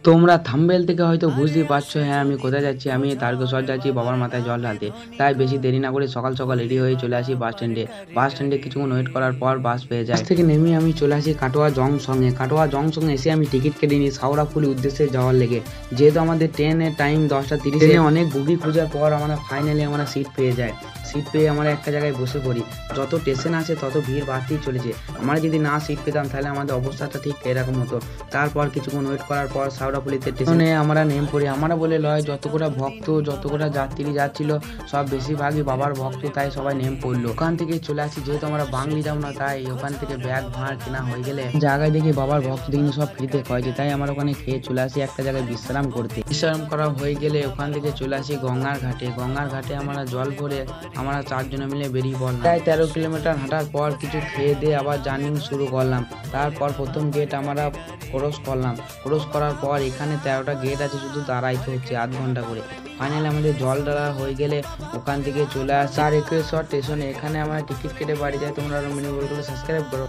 তোমরা থাম্বনেল থেকে হয়তো বুঝতেই পারছো, হ্যাঁ আমি কোথায় যাচ্ছি। আমি তারকেশ্বর যাচ্ছি বাবার মাথায় জল ঢালতে। তাই বেশি দেরি না করে সকাল সকাল রেডি হয়ে চলে আসি বাস স্ট্যান্ডে। বাস স্ট্যান্ডে কিছুক্ষণ ওয়েট করার পর বাস পেয়ে যাই। বাস থেকে নেমে আমি চলে আসি কাটোয়া জংশনে। কাটোয়া জংশনে এসে আমি টিকিট কেটে নিই শাওড়াফুলি উদ্দেশ্যে যাওয়ার লেগে। যেহেতু আমাদের ট্রেনের টাইম 10টা 30, অনেক বুকিং খোঁজার পর আমরা ফাইনালি সিট পেয়ে যাই। সিট পেয়ে আমরা একটা জায়গায় বসে পড়ি। যত স্টেশন আছে তত ভিড় বাড়তেই চলেছে। আমরা যদি না সিট পেতাম তাহলে আমাদের অবস্থাটা ঠিক এরকম হতো। তারপর কিছুক্ষণ ওয়েট করার পর শাওড়াফুলিতে স্টেশনে আমরা নেমে পড়ি। আমরা বলে লয় যতগুলো ভক্ত যতগুলো যাত্রী যাচ্ছিল সব বেশিরভাগই বাবার ভক্ত, তাই সবাই নেমে পড়লো। ওখান থেকে চলে আসি, যেহেতু আমরা বাঙালি যাব না তাই ওখান থেকে ব্যাগ ভাঁড় কেনা হয়ে গেলে জায়গায় দেখি বাবার ভক্ত দেখি সব ফ্রিতে খাওয়াচ্ছে, তাই আমরা ওখানে খেয়ে চলে আসি একটা জায়গায় বিশ্রাম করতে। বিশ্রাম করা হয়ে গেলে ওখান থেকে চলে আসি গঙ্গার ঘাটে। গঙ্গার ঘাটে আমরা জল ভরে আমরা 4 জনে মিলে বেরিয়ে পড়লাম। প্রায় 13 কিলোমিটার হাঁটার পর কিছু খেয়ে দিয়ে আবার জার্নি শুরু করলাম। তারপর প্রথম গেট আমরা ক্রস করলাম। ক্রস করার পর এখানে 13টা গেট আছে, শুধু দাঁড়াইতে হচ্ছে আধ ঘন্টা করে। ফাইনালি আমাদের জল ঢালা হয়ে গেলে ওখান থেকে চলে আসি তারকেশ্বর স্টেশনে। এখানে আমরা টিকিট কেটে বাড়ি যাই। তোমরা মিনি বলগুলো সাবস্ক্রাইব করো।